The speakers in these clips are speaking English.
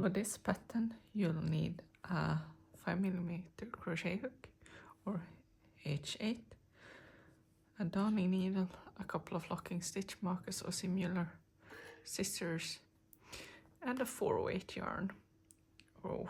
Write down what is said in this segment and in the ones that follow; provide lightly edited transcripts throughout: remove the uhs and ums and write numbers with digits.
follow this pattern, you'll need a 5mm crochet hook or H8, a darning needle, a couple of locking stitch markers or similar scissors, and a 4-weight yarn or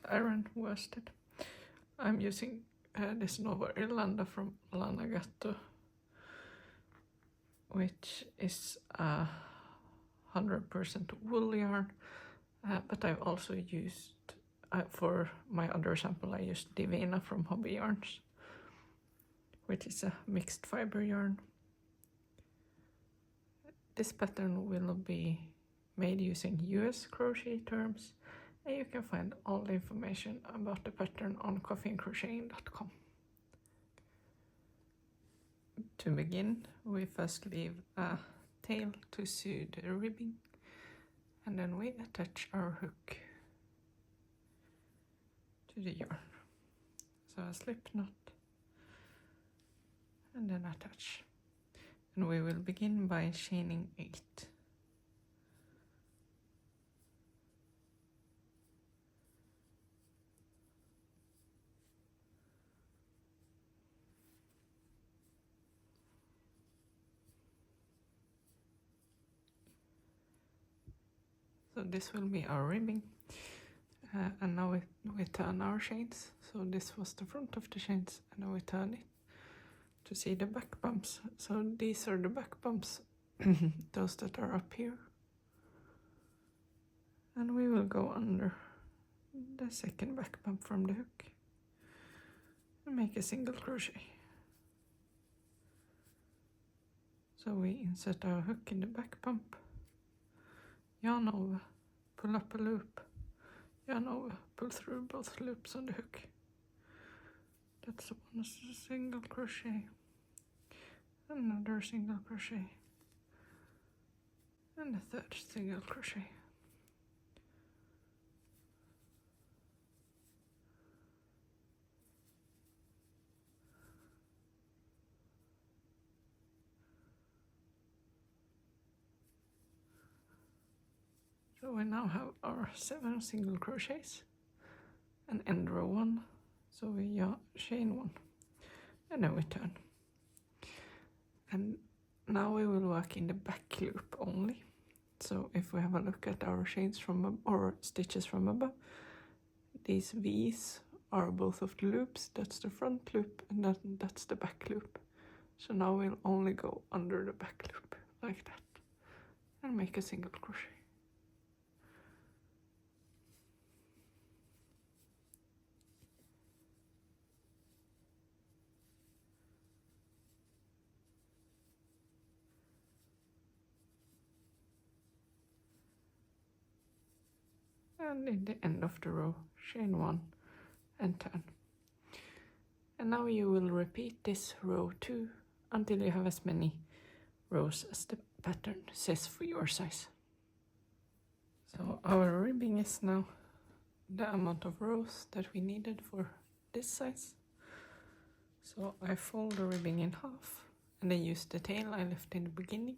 iron worsted. I'm using this Nova Irlanda from Lanagato, which is a 100% wool yarn, but I've also used, for my other sample, I used Divina from Hobby Yarns, which is a mixed fiber yarn. This pattern will be made using US crochet terms, and you can find all the information about the pattern on coffeecrocheting.com. To begin, we first leave a tail to sew the ribbing, and then we attach our hook to the yarn. So a slip knot, and then attach. And we will begin by chaining 8. So this will be our ribbing, and now we turn our chains. So this was the front of the chains, and now we turn it to see the back bumps. So these are the back bumps, those that are up here. And we will go under the second back bump from the hook and make a single crochet. So we insert our hook in the back bump, yarn over, pull up a loop, yarn over, pull through both loops on the hook. That's one single crochet, another single crochet, and a third single crochet. So we now have our 7 single crochets and end row 1. So we chain 1 and then we turn. And now we will work in the back loop only. So if we have a look at our chains or stitches from above, these V's are both of the loops. That's the front loop, and that's the back loop. So now we'll only go under the back loop like that and make a single crochet. And in the end of the row, chain 1 and turn. And now you will repeat this row 2 until you have as many rows as the pattern says for your size. So our ribbing is now the amount of rows that we needed for this size. So I fold the ribbing in half and I use the tail I left in the beginning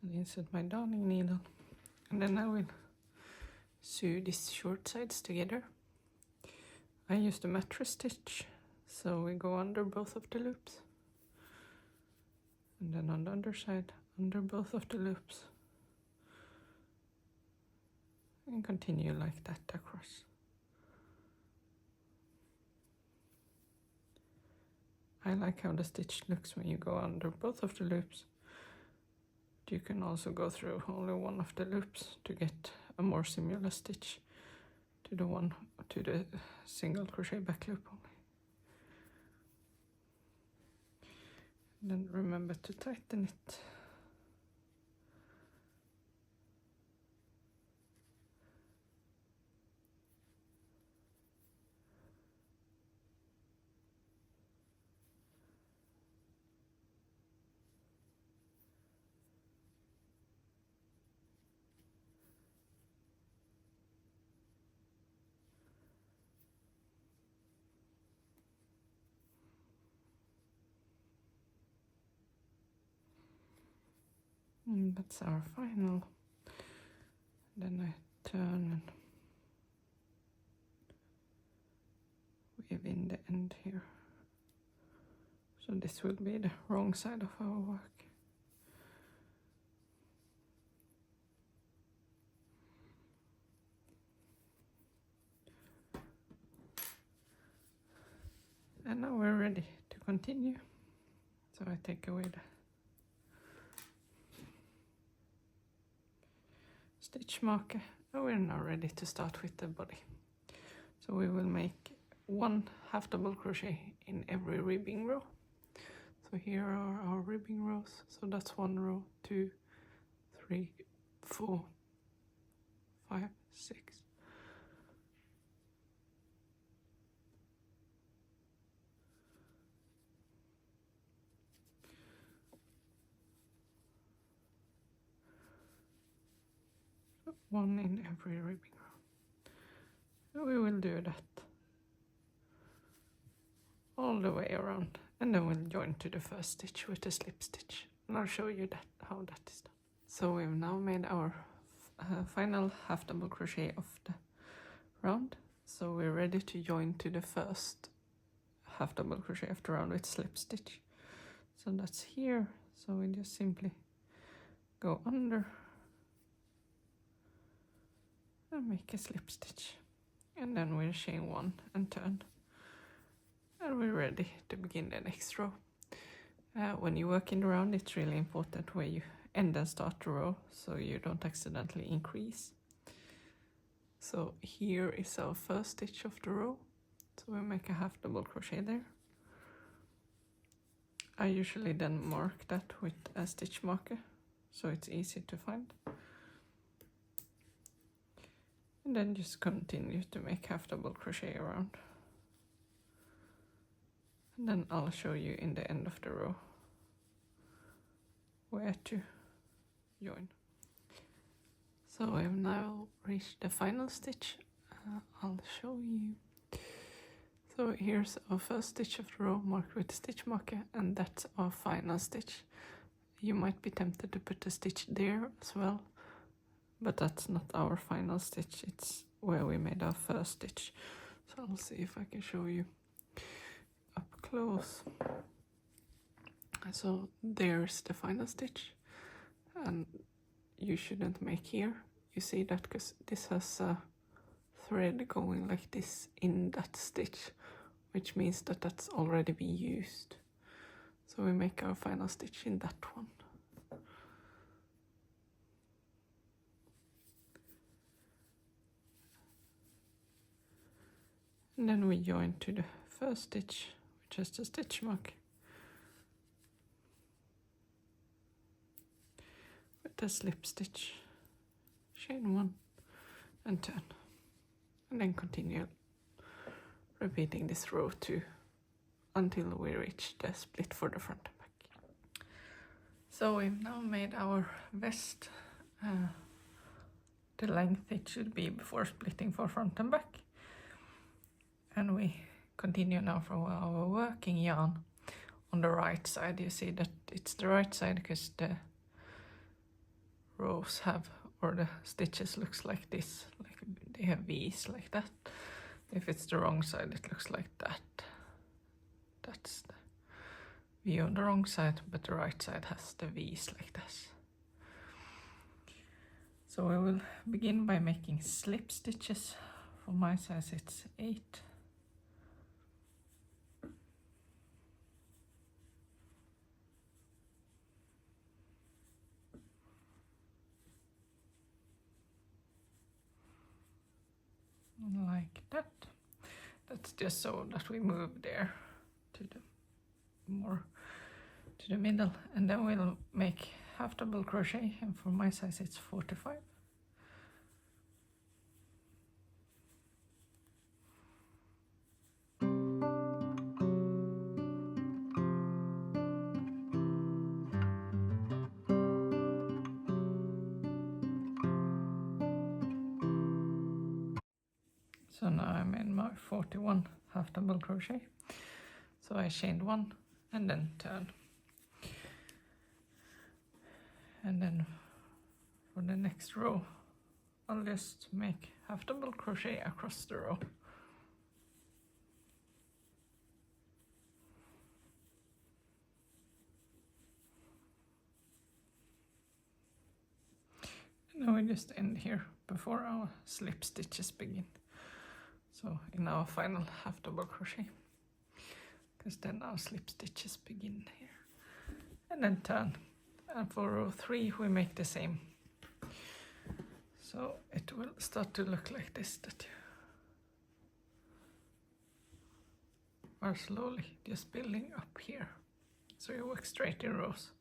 and insert my darning needle, and then I will sew these short sides together. I use the mattress stitch, so we go under both of the loops, and then on the underside under both of the loops, and continue like that across. I like how the stitch looks when you go under both of the loops. You can also go through only one of the loops to get a more similar stitch to the single crochet back loop only. And then remember to tighten it. And that's our final. Then I turn and weave in the end here. So this will be the wrong side of our work. And now we're ready to continue. So I take away the stitch marker, and we're now ready to start with the body. So we will make 1 half double crochet in every ribbing row. So here are our ribbing rows. So that's 1 row, 2, 3, 4, 5, 6. So 1 in every ribbing row. And we will do that all the way around, and then we'll join to the first stitch with a slip stitch, and I'll show you how that is done. So we've now made our final half double crochet of the round, so we're ready to join to the first half double crochet of the round with slip stitch. So that's here, so we just simply go under and make a slip stitch, and then we'll chain 1 and turn. And we're ready to begin the next row. When you work in the round, it's really important where you end and start the row so you don't accidentally increase. So here is our first stitch of the row. So we make a half double crochet there. I usually then mark that with a stitch marker so it's easy to find. And then just continue to make half double crochet around. And then I'll show you in the end of the row where to join. So I've now reached the final stitch. I'll show you. So here's our first stitch of the row marked with a stitch marker, and that's our final stitch. You might be tempted to put a stitch there as well, but that's not our final stitch. It's where we made our first stitch. So I'll see if I can show you up close. So there's the final stitch, and you shouldn't make here. You see that because this has a thread going like this in that stitch, which means that that's already been used. So we make our final stitch in that one. And then we join to the first stitch, which is the stitch mark, with a slip stitch, chain 1 and turn, and then continue repeating this row 2 until we reach the split for the front and back. So we've now made our vest the length it should be before splitting for front and back, and we continue now from our working yarn on the right side. You see that it's the right side because the rows have, or the stitches looks like this, like they have V's like that. If it's the wrong side, it looks like that. That's the view on the wrong side, but the right side has the V's like this. So we will begin by making slip stitches. For my size it's 8. Like that. That's just so that we move there to the more to the middle, and then we'll make half double crochet, and for my size it's 45. So now I'm in my 41 half double crochet. So I chained 1 and then turn. And then for the next row, I'll just make half double crochet across the row. And now we just end here before our slip stitches begin. So in our final half double crochet, because then our slip stitches begin here. And then turn. And for row 3 we make the same. So it will start to look like this, that you are slowly just building up here. So you work straight in rows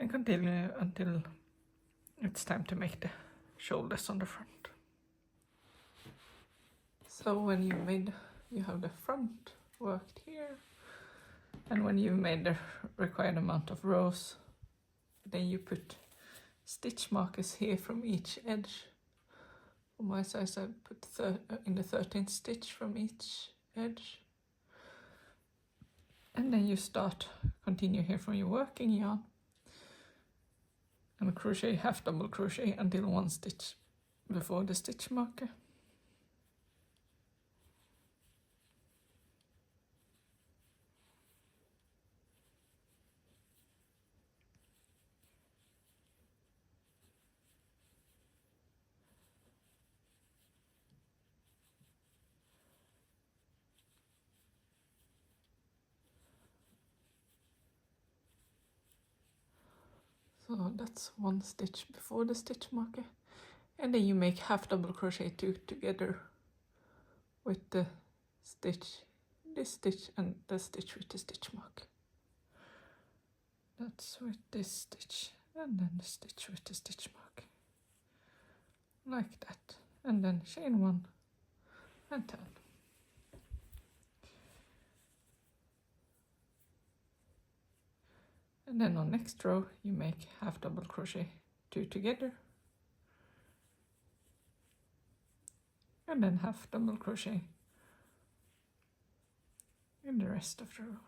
and continue until it's time to make the shoulders on the front. So when you have the front worked here, and when you've made the required amount of rows, then you put stitch markers here from each edge. For my size I put in the 13th stitch from each edge. And then you continue here from your working yarn and crochet half double crochet until 1 stitch before the stitch marker. So that's 1 stitch before the stitch marker, and then you make half double crochet 2 together with the stitch, this stitch and the stitch with the stitch mark. That's with this stitch and then the stitch with the stitch mark, like that, and then chain 1 and turn. And then on next row you make half double crochet 2 together, and then half double crochet in the rest of the row.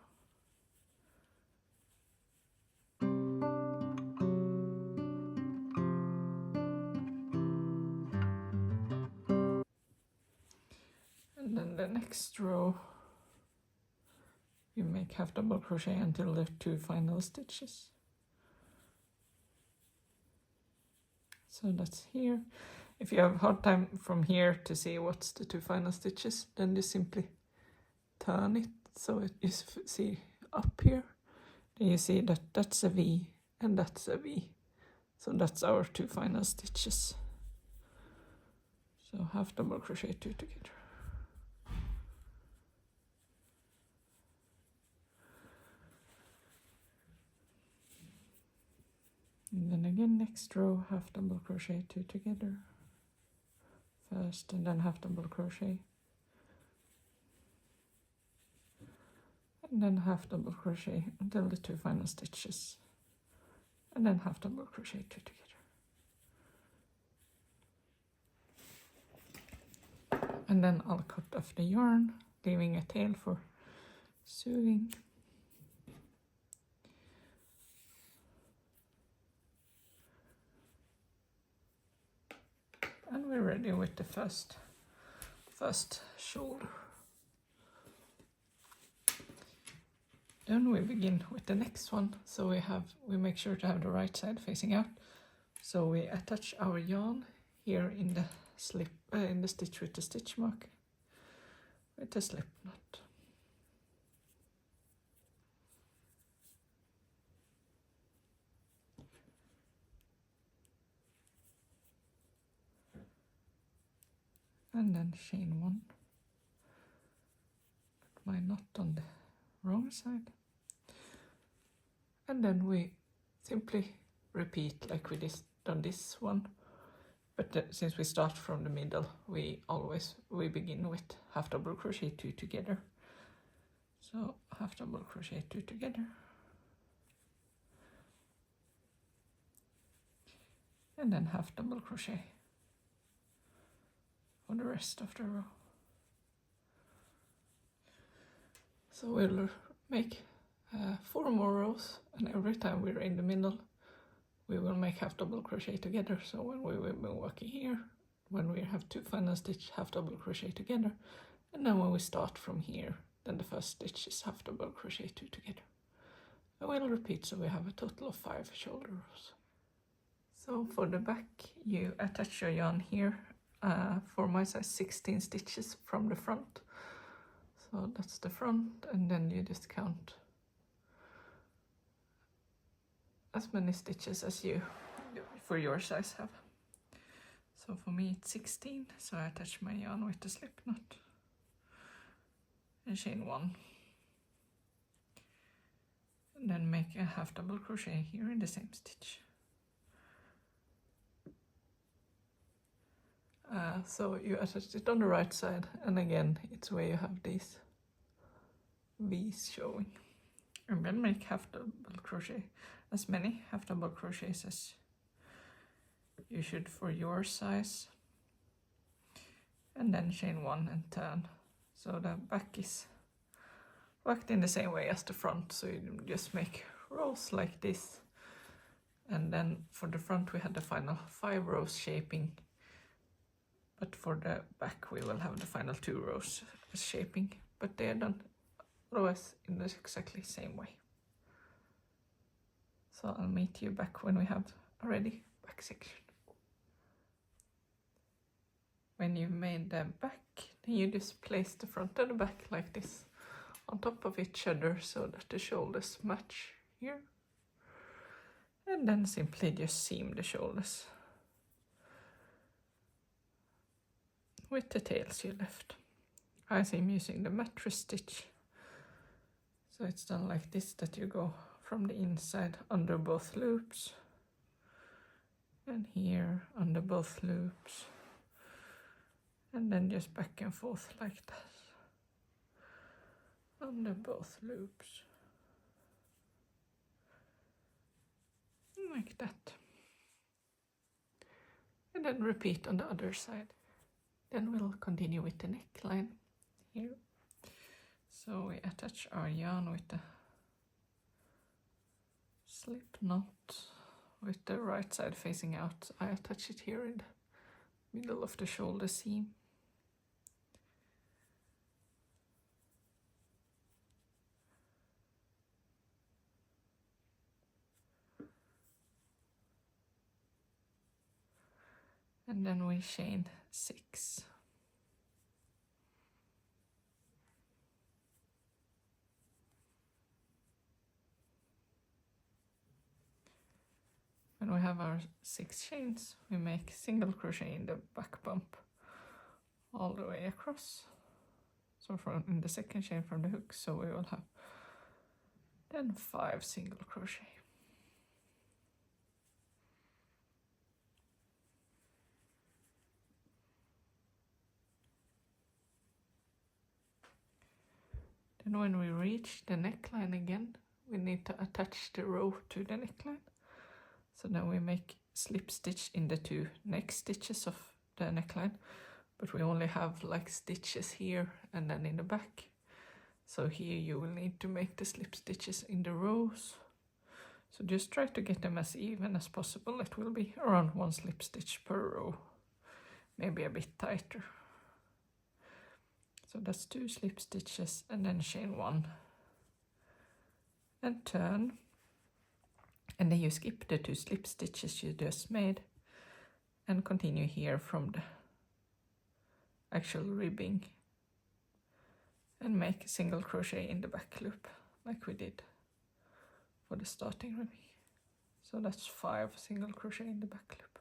And then the next row you make half double crochet until the 2 final stitches. So that's here. If you have a hard time from here to see what's the 2 final stitches, then you simply turn it so you see up here. Then you see that that's a V and that's a V. So that's our 2 final stitches. So half double crochet 2 together. And then again next row, half double crochet 2 together first, and then half double crochet, and then half double crochet until the 2 final stitches, and then half double crochet 2 together. And then I'll cut off the yarn, leaving a tail for sewing. And we're ready with the first shoulder. Then we begin with the next one. So we make sure to have the right side facing out. So we attach our yarn here in the in the stitch with the stitch mark with the slip knot. And then chain 1. Put my knot on the wrong side. And then we simply repeat like we done this one. But since we start from the middle, we begin with half double crochet 2 together. So half double crochet 2 together. And then half double crochet for the rest of the row. So we'll make 4 more rows, and every time we're in the middle we will make half double crochet together. So when we will be working here, when we have 2 final stitch, half double crochet together, and then when we start from here, then the first stitch is half double crochet 2 together. I will repeat, so we have a total of 5 shoulder rows. So for the back, you attach your yarn here, for my size 16 stitches from the front. So that's the front, and then you just count as many stitches as you for your size have. So for me it's 16, so I attach my yarn with the slip knot and chain 1, and then make a half double crochet here in the same stitch. So you attach it on the right side, and again it's where you have these V's showing, and then make half double crochet, as many half double crochets as you should for your size, and then chain 1 and turn. So the back is worked in the same way as the front, so you just make rows like this, and then for the front we had the final 5 rows shaping, but for the back we will have the final 2 rows as shaping, but they are done otherwise in the exactly same way. So I'll meet you back when we have a ready back section. When you've made the back, then you just place the front and the back like this on top of each other so that the shoulders match here, and then simply just seam the shoulders with the tails you left. I seam using the mattress stitch, so it's done like this, that you go from the inside under both loops, and here under both loops, and then just back and forth like that under both loops, like that, and then repeat on the other side. Then we'll continue with the neckline here. So we attach our yarn with the slip knot with the right side facing out. I attach it here in the middle of the shoulder seam. And then we chain 6. When we have our 6 chains, we make single crochet in the back bump all the way across. So in the second chain from the hook, so we will have then 5 single crochet. Then when we reach the neckline again, we need to attach the row to the neckline. So then we make slip stitch in the 2 next stitches of the neckline, but we only have like stitches here and then in the back. So here you will need to make the slip stitches in the rows. So just try to get them as even as possible. It will be around 1 slip stitch per row, maybe a bit tighter. So that's 2 slip stitches, and then chain 1 and turn, and then you skip the 2 slip stitches you just made and continue here from the actual ribbing and make a single crochet in the back loop like we did for the starting ribbing. So that's 5 single crochet in the back loop.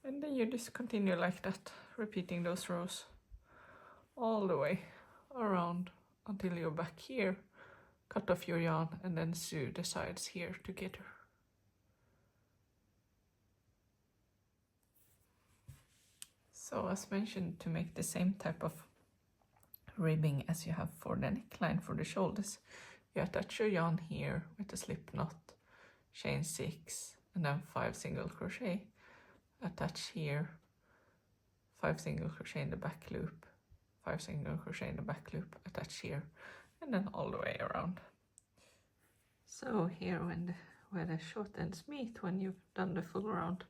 And then you just continue like that, repeating those rows all the way around until you're back here. Cut off your yarn and then sew the sides here together. So as mentioned, to make the same type of ribbing as you have for the neckline for the shoulders, you attach your yarn here with a slip knot, chain 6 and then 5 single crochet. Attach here, 5 single crochet in the back loop, 5 single crochet in the back loop, attach here, and then all the way around. So here where the short ends meet, when you've done the full round,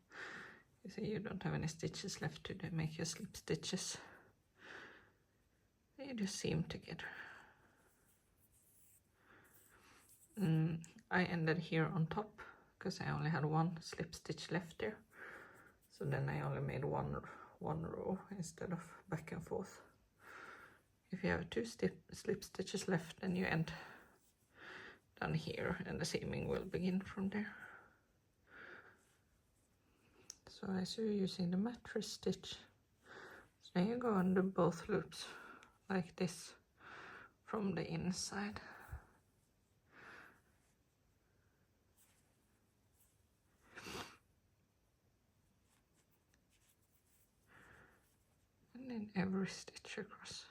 you see you don't have any stitches left to make your slip stitches. You just seam together. I ended here on top because I only had one slip stitch left there, so then I only made one row instead of back and forth. If you have 2 slip stitches left, then you end down here and the seaming will begin from there. So I sew using the mattress stitch. So then you go under both loops like this from the inside. And in every stitch across.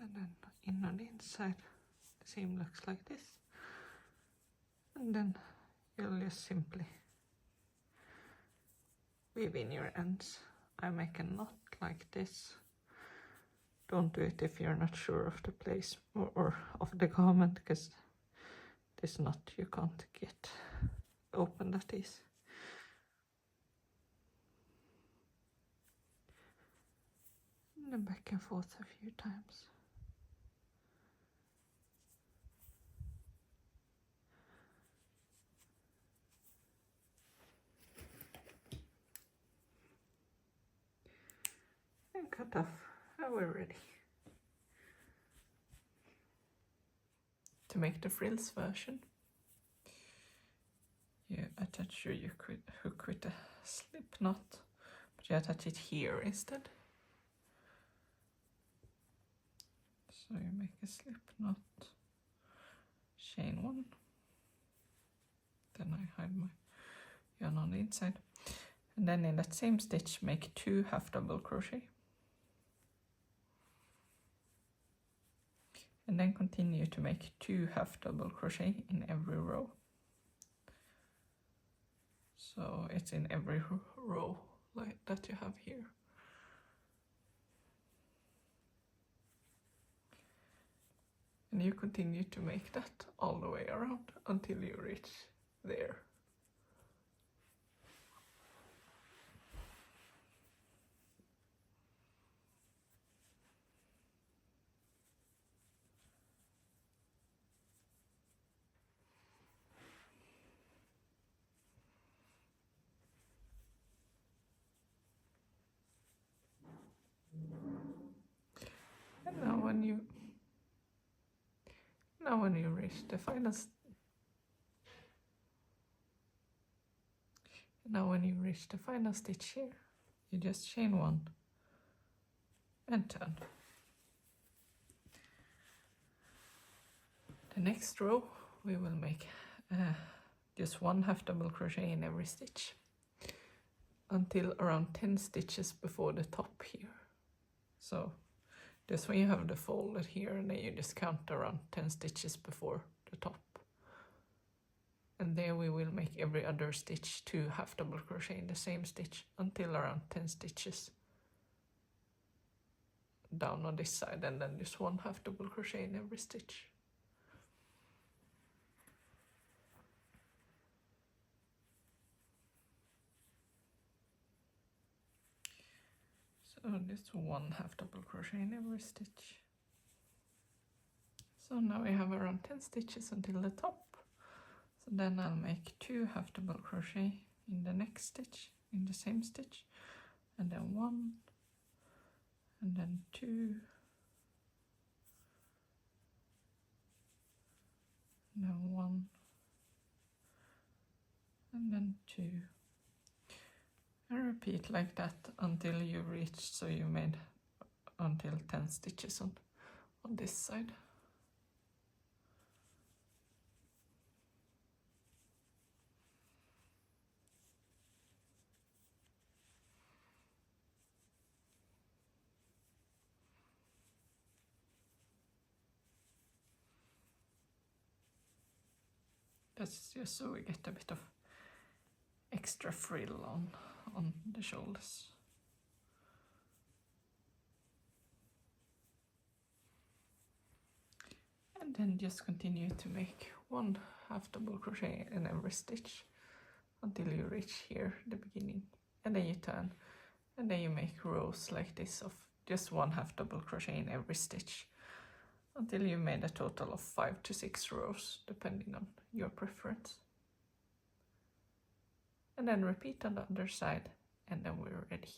And then in on the inside, the seam looks like this. And then you'll just simply weave in your ends. I make a knot like this. Don't do it if you're not sure of the place or of the garment, because this knot you can't get open that easy. And then back and forth a few times. And cut off, and we're ready. To make the frills version, you attach your hook with a slip knot, but you attach it here instead. So you make a slip knot, chain 1, then I hide my yarn on the inside, and then in that same stitch make 2 half double crochet, and then continue to make 2 half double crochet in every row. So it's in every row like that you have here. And you continue to make that all the way around until you reach there. And now when you reach the final stitch here, you just chain 1 and turn. The next row we will make just 1 half double crochet in every stitch until around 10 stitches before the top here. So just when you have the folded here, and then you just count around 10 stitches before the top. And there we will make every other stitch 2 half double crochet in the same stitch until around 10 stitches down on this side, and then just 1 half double crochet in every stitch. So just 1 half double crochet in every stitch. So now we have around 10 stitches until the top. So then I'll make 2 half double crochet in the next stitch, in the same stitch, and then 1, and then 2, and then 1, and then 2, and repeat like that until you reach, so you made until 10 stitches on this side. That's just so we get a bit of extra frill on the shoulders. And then just continue to make 1 half double crochet in every stitch until you reach here, the beginning. And then you turn, and then you make rows like this of just 1 half double crochet in every stitch until you made a total of 5 to 6 rows, depending on your preference. And then repeat on the other side, and then we're ready.